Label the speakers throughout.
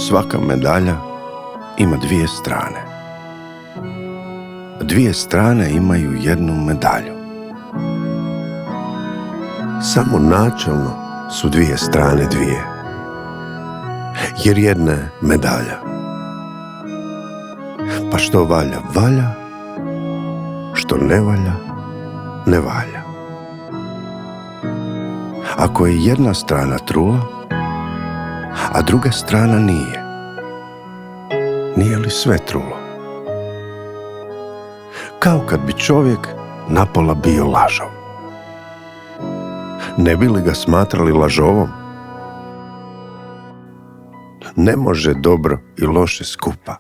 Speaker 1: Svaka medalja ima dvije strane. Dvije strane imaju jednu medalju. Samo načelno su dvije strane dvije, jer jedna je medalja. Pa što valja, valja, što ne valja, ne valja. Ako je jedna strana trula, a druga strana nije li sve trulo? Kao kad bi čovjek napola bio lažov. Ne bi li ga smatrali lažovom? Ne može dobro i loše skupa.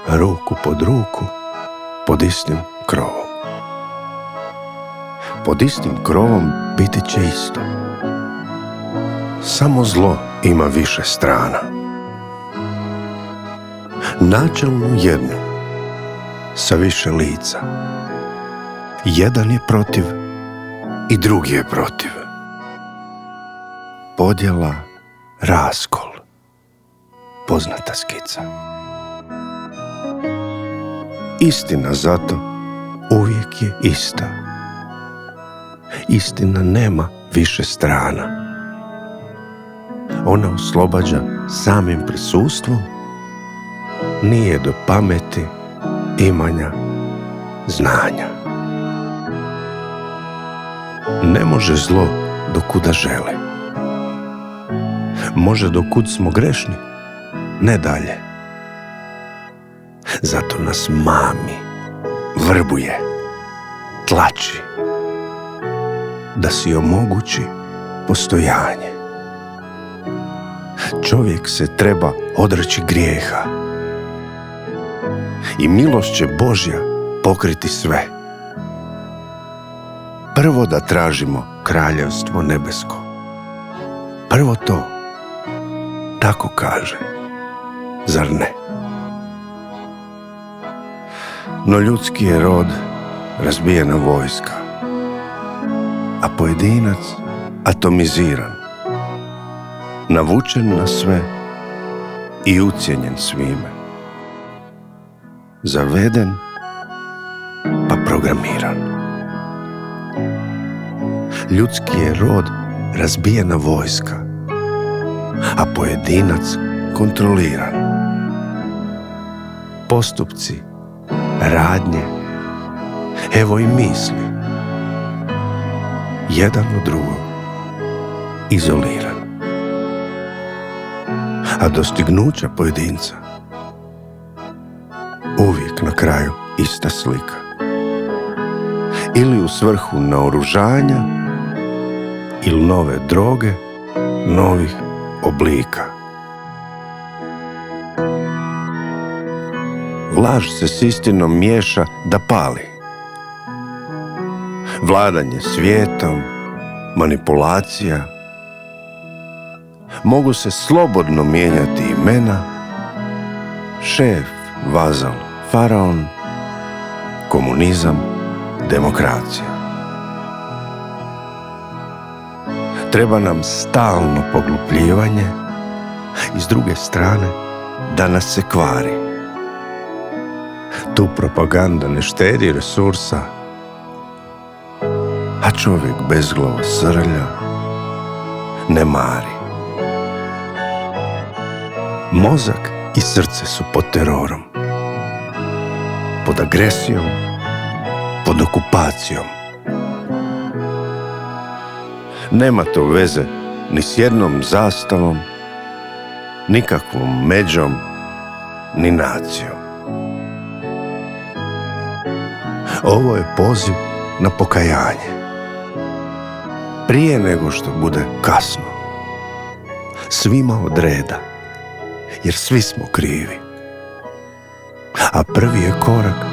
Speaker 1: Ruku pod ruku, pod istim krovom. Pod istim krovom biti će isto. Samo zlo ima više strana. Načelno jednu, sa više lica. Jedan je protiv i drugi je protiv. Podjela, raskol. Poznata skica. Istina zato uvijek je ista. Istina nema više strana. Ona oslobađa samim prisustvom, nije do pameti, imanja, znanja. Ne može zlo do kuda žele. Može do kud smo grešni, ne dalje. Zato nas mami, vrbuje, tlači, da si omogući postojanje. Čovjek se treba odreći grijeha i milost će Božja pokriti sve. Prvo da tražimo kraljevstvo nebesko. Prvo to, tako kaže, zar ne? No ljudski je rod razbijena vojska, a pojedinac atomiziran, navučen na sve i ucijenjen svime, zaveden pa programiran. Ljudski je rod razbijena vojska, a pojedinac kontroliran. Postupci, radnje, evo i misli, jedan od drugog izoliran. A dostignuća pojedinca uvijek na kraju ista slika. Ili u svrhu naoružanja, ili nove droge, novih oblika. Laž se s istinom miješa da pali. Vladanje svijetom, manipulacija. Mogu se slobodno mijenjati imena, šef, vazal, faraon, komunizam, demokracija. Treba nam stalno poglupljivanje i s druge strane da nas se kvari. Tu propaganda ne štedi resursa, a čovjek bezglavo srlja, ne mari. Mozak i srce su pod terorom, pod agresijom, pod okupacijom. Nema to veze ni s jednom zastavom, nikakvom međom, ni nacijom. Ovo je poziv na pokajanje. Prije nego što bude kasno. Svima od reda, jer svi smo krivi. A prvi je korak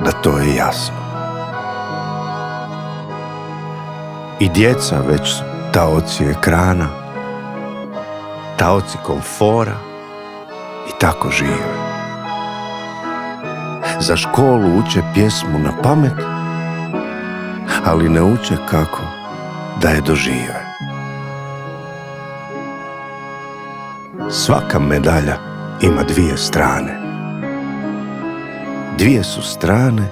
Speaker 1: da to je jasno. I djeca već su taoci ekrana, taoci komfora i tako žive. Za školu uče pjesmu na pamet, ali ne uče kako da je dožive. Svaka medalja ima dvije strane. Dvije su strane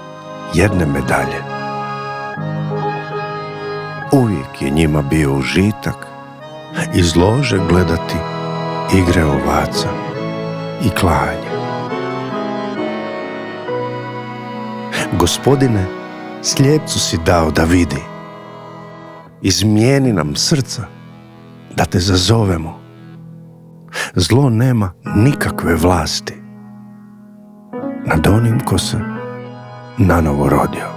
Speaker 1: jedne medalje. Uvijek je njima bio užitak iz lože gledati igre ovaca i klanje. Gospodine, slijepcu si dao da vidi. Izmijeni nam srca da te zazovemo. Zlo nema nikakve vlasti nad onim ko se nanovo rodio.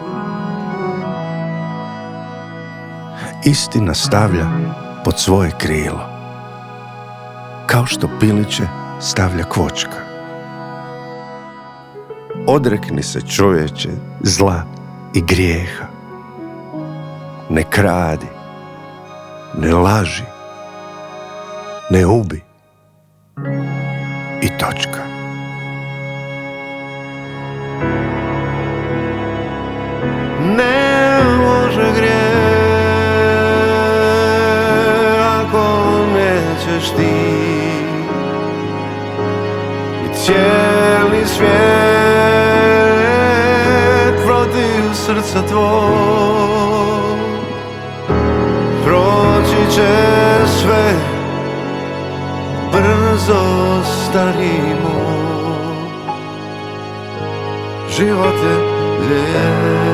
Speaker 1: Istina stavlja pod svoje krilo, kao što piliće stavlja kvočka. Odrekni se, čovječe, zla i grijeha. Ne kradi, ne laži, ne ubi i točka. Ne može grijeh ako nećeš ti, i cijeli svijet protiv srca tvoj. Proći će sve, brzo starimo, život je lijep.